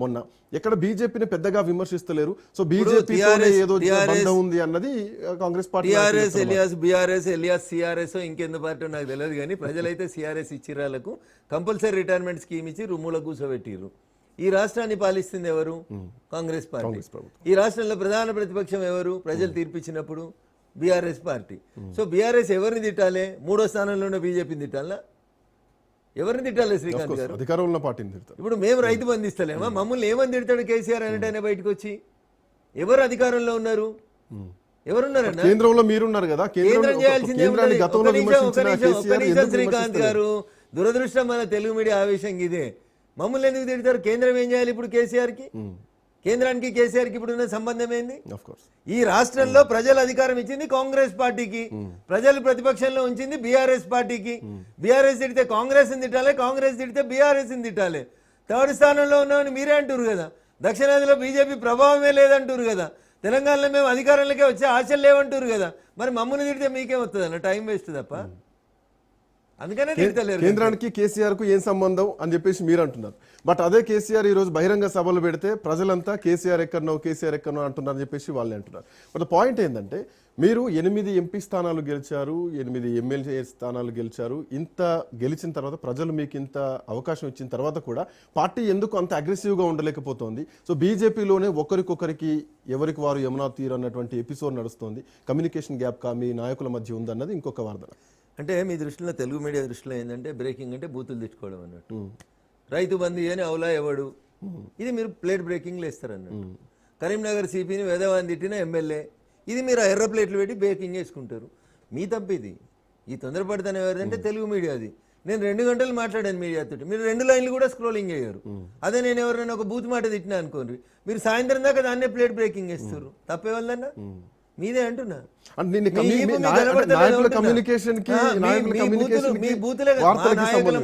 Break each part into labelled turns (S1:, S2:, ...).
S1: మొన్న ఎక్కడ బీజేపీని పెద్దగా విమర్శిస్తలేరు. సో బీజేపీతోనే ఏదో బంధం ఉంది అన్నది Congress party.
S2: BRS alias CRS ఇంకెందు పార్టీ నాకు తెలియదు, కానీ ప్రజలైతే సిఆర్ఎస్ ఇచ్చిరాలకు కంపల్సరీ రిటైర్మెంట్ స్కీమ్ ఇచ్చి రూములో కూర్చోబెట్టిర్రు. ఈ రాష్ట్రాన్ని పాలిస్తుంది ఎవరు? కాంగ్రెస్ పార్టీ. ఈ రాష్ట్రంలో ప్రధాన ప్రతిపక్షం ఎవరు? ప్రజలు తీర్పిచ్చినప్పుడు బీఆర్ఎస్ పార్టీ. సో బీఆర్ఎస్ ఎవరిని తిట్టాలి? 3వ స్థానంలో ఉన్న బీజేపీని తిట్టాలా? ఎవరిని తిట్టాలి శ్రీకాంత్ గారు?
S1: అధికారంలో పార్టీని తిడతారు.
S2: ఇప్పుడు మేము రైతు బంధిస్తలేమా? మమ్మల్ని ఏమని తిడతాడు కేసీఆర్ అనేటైనా బయటకు వచ్చి? ఎవరు అధికారంలో ఉన్నారు? ఎవరున్నారన్న?
S1: కేంద్రంలో మీరున్నారు కదా,
S2: కేంద్రం చేయాల్సిందే. శ్రీకాంత్ గారు, దురదృష్టం మన తెలుగు మీడియా ఆవేశం ఇదే. మమ్మల్ని ఎందుకు తిడతారు? కేంద్రం ఏం చేయాలి ఇప్పుడు? కేసీఆర్కి, కేంద్రానికి కేసీఆర్కి ఇప్పుడు ఉన్న సంబంధం ఏంది? ఈ రాష్ట్రంలో ప్రజలు అధికారం ఇచ్చింది కాంగ్రెస్ పార్టీకి, ప్రజలు ప్రతిపక్షంలో ఉంచింది బీఆర్ఎస్ పార్టీకి. బీఆర్ఎస్ తిడితే కాంగ్రెస్ తిట్టాలి, కాంగ్రెస్ తిడితే బీఆర్ఎస్ తిట్టాలి. 3rd స్థానంలో ఉన్నామని మీరే అంటారు కదా. దక్షిణాదిలో బీజేపీ ప్రభావమే లేదంటారు కదా. తెలంగాణలో మేము అధికారంలోకే వచ్చే ఆశలు లేవంటారు కదా. మరి మమ్మల్ని తిడితే మీకేమవుతుంది అన్న? టైం వేస్ట్ తప్ప. అందుకనే
S1: కేంద్రానికి కేసీఆర్ కు ఏం సంబంధం అని చెప్పేసి మీరు అంటున్నారు. బట్ అదే కేసీఆర్ ఈ రోజు బహిరంగ సభలు పెడితే ప్రజలంతా కేసీఆర్ ఎక్కడనో అంటున్నారని చెప్పేసి వాళ్ళే అంటున్నారు. బట్ పాయింట్ ఏంటంటే, మీరు 8 ఎంపీ స్థానాలు గెలిచారు, 8 ఎమ్మెల్యే స్థానాలు గెలిచారు. ఇంత గెలిచిన తర్వాత ప్రజలు మీకు ఇంత అవకాశం ఇచ్చిన తర్వాత కూడా పార్టీ ఎందుకు అంత అగ్రెసివ్గా ఉండలేకపోతుంది? సో బీజేపీలోనే ఒకరికొకరికి ఎవరికి వారు యమునా తీరు అన్నటువంటి ఎపిసోడ్ నడుస్తుంది. కమ్యూనికేషన్ గ్యాప్ మీ నాయకుల మధ్య ఉందన్నది ఇంకొక వాదన.
S2: అంటే మీ దృష్టిలో, తెలుగు మీడియా దృష్టిలో ఏంటంటే బ్రేకింగ్ అంటే బూతులు తెచ్చుకోవడం అన్నట్టు. రైతు బంధు అని అవులా ఎవడు, ఇది మీరు ప్లేట్ బ్రేకింగ్లు వేస్తారన్నట్టు. కరీంనగర్ సిపిని వేదవాన్ని తిట్టిన ఎమ్మెల్యే, ఇది మీరు ఎర్ర ప్లేట్లు పెట్టి బ్రేకింగ్ వేసుకుంటారు. మీ తప్పిది. ఈ తొందరపడతానే ఎవరిదంటే తెలుగు మీడియాది. నేను 2 గంటలు మాట్లాడాను మీడియాతో, మీరు 2 లైన్లు కూడా స్క్రోలింగ్ అయ్యారు. అదే నేను ఎవరైనా ఒక బూత్ మాట తిట్టినా అనుకోండి, మీరు సాయంత్రం దాకా దాన్నే ప్లేట్ బ్రేకింగ్ వేస్తారు. తప్పేవాళ్ళన్నా మీదే అంటున్నా. నాయకుల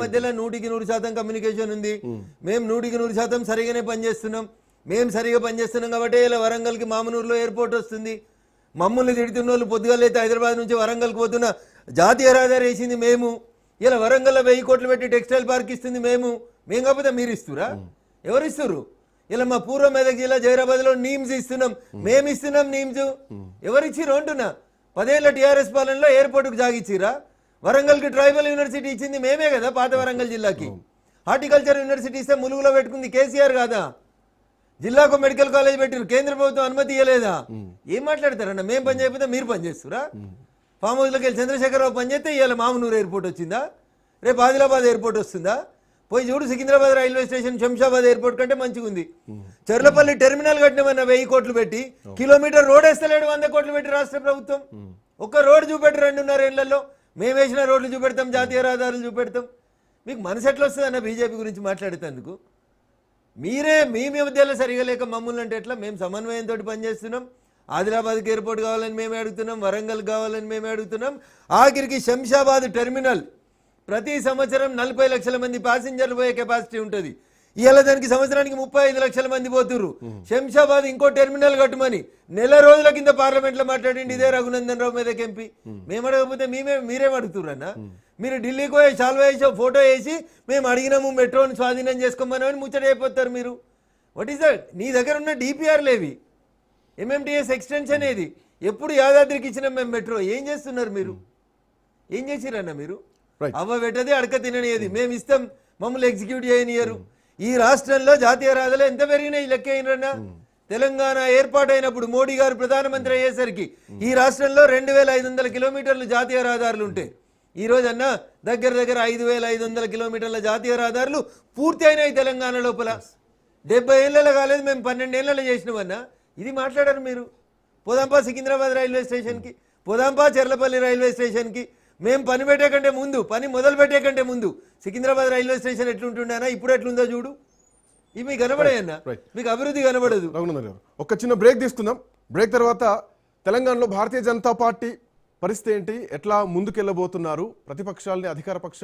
S2: మధ్యలో 100% కమ్యూనికేషన్ ఉంది. మేము 100% సరిగానే పనిచేస్తున్నాం. మేము సరిగా పనిచేస్తున్నాం కాబట్టి ఇలా వరంగల్కి మామనూరులో ఎయిర్పోర్ట్ వస్తుంది. మమ్మల్ని తిడుతున్న వాళ్ళు పొద్దుగాలైతే హైదరాబాద్ నుంచి వరంగల్కి పోతున్న జాతీయ రహదారి వేసింది మేము. ఇలా వరంగల్లో 1000 కోట్లు పెట్టి టెక్స్టైల్ పార్క్ ఇస్తుంది మేము కాకపోతే మీరు ఇస్తురా? ఎవరు ఇస్తారు? ఇలా మా పూర్వ మెదక్ జిల్లా జైరాబాద్లో నీమ్స్ ఇస్తున్నాం, మేము ఇస్తున్నాం నీమ్స్. ఎవరిచ్చిరు అంటున్నా? 10 ఏళ్ల టీఆర్ఎస్ పాలనలో ఎయిర్పోర్ట్కు జాగిచ్చిరా? వరంగల్కి ట్రైబల్ యూనివర్సిటీ ఇచ్చింది మేమే కదా, పాత వరంగల్ జిల్లాకి. హార్టికల్చర్ యూనివర్సిటీ ఇస్తే ములుగులో పెట్టుకుంది కేసీఆర్ కాదా? జిల్లాకు మెడికల్ కాలేజ్ పెట్టిరు, కేంద్ర ప్రభుత్వం అనుమతి ఇవ్వలేదా? ఏం మాట్లాడతారన్న? మేము పని చేయకపోతే మీరు పని చేస్తురా? ఫామ్ హౌస్లోకి వెళ్ళి చంద్రశేఖరరావు పని చేస్తే ఇవాళ మామనూరు ఎయిర్పోర్ట్ వచ్చిందా? రేపు ఆదిలాబాద్ ఎయిర్పోర్ట్ వస్తుందా? పోయి చూడు, Secunderabad railway station Shamshabad airport కంటే మంచిగా ఉంది. చెర్లపల్లి టెర్మినల్ కట్టినమన్న 1000 కోట్లు పెట్టి, కిలోమీటర్ రోడ్ వేస్తలేడు 100 కోట్లు పెట్టి రాష్ట్ర ప్రభుత్వం. ఒక్క రోడ్ చూపెట్టి 2.5 ఏళ్లలో మేము వేసిన రోడ్లు చూపెడతాం, జాతీయ రహదారులు చూపెడతాం. మీకు మనసు ఎట్లా వస్తుంది అన్న బీజేపీ గురించి మాట్లాడేందుకు? మీరే మీ మధ్యలో సరిగా లేక మమ్మల్ని అంటే ఎట్లా? మేము సమన్వయంతో పనిచేస్తున్నాం. ఆదిలాబాద్కి ఎయిర్పోర్ట్ కావాలని మేమే అడుగుతున్నాం, వరంగల్ కావాలని మేమే అడుగుతున్నాం. ఆఖరికి శంషాబాద్ టెర్మినల్ ప్రతి సంవత్సరం 40 లక్షల మంది ప్యాసింజర్లు పోయే కెపాసిటీ ఉంటుంది. ఇవాళ దానికి సంవత్సరానికి 35 లక్షల మంది పోతుర్రు. శంషాబాద్ ఇంకో టెర్మినల్ కట్టుమని నెల రోజుల కింద పార్లమెంట్లో మాట్లాడింది ఇదే రఘునందన్ రావు మీదకి ఎంపీ. మేము అడగకపోతే మీరేం అడుగుతుర్రన్న? మీరు ఢిల్లీకి పోయి చాల్వా వేసి ఫోటో వేసి మేము అడిగినాము మెట్రోని స్వాధీనం చేసుకోమని ముచ్చట అయిపోతారు మీరు. What is that? నీ దగ్గర ఉన్న డిపిఆర్ లేవి, ఎంఎంటీఎస్ ఎక్స్టెన్షన్ ఏది? ఎప్పుడు యాదాద్రికి ఇచ్చినాం మేము మెట్రో? ఏం చేస్తున్నారు మీరు? ఏం చేసిరన్న మీరు? అవ్వ పెట్టది అడక తిననేది మేము ఇస్తాం, మమ్మల్ని ఎగ్జిక్యూట్ చేయనియరు. ఈ రాష్ట్రంలో జాతీయ రహదారులు ఎంత పెరిగినాయి లెక్క అయినరన్నా? తెలంగాణ ఏర్పాటైనప్పుడు మోడీ గారు ప్రధానమంత్రి అయ్యేసరికి ఈ రాష్ట్రంలో 2500 కిలోమీటర్లు జాతీయ రహదారులు ఉంటాయి. ఈ రోజు అన్న దగ్గర 5500 కిలోమీటర్ల జాతీయ రహదారులు పూర్తి అయినాయి తెలంగాణ లోపల. 70 ఏళ్ళలో కాలేదు, మేము 12 ఏళ్ళలో చేసినామన్నా. ఇది మాట్లాడారు మీరు. పోదాంపా సికింద్రాబాద్ రైల్వే స్టేషన్కి, పోదాంపా చెర్లపల్లి రైల్వే స్టేషన్కి. మేము పని పెట్టే కంటే ముందు, పని మొదలు పెట్టే కంటే ముందు సికింద్రాబాద్ రైల్వే స్టేషన్ ఎట్లుంటుండేనా, ఇప్పుడు ఎట్లుందో చూడు. ఇవి మీకు కనబడాయన్నా? మీకు అభివృద్ధి కనబడదు.
S1: ఒక చిన్న బ్రేక్ తీసుకుందాం. బ్రేక్ తర్వాత తెలంగాణలో భారతీయ జనతా పార్టీ పరిస్థితి ఏంటి, ఎట్లా ముందుకెళ్ళబోతున్నారు, ప్రతిపక్షాలని అధికార పక్షాలు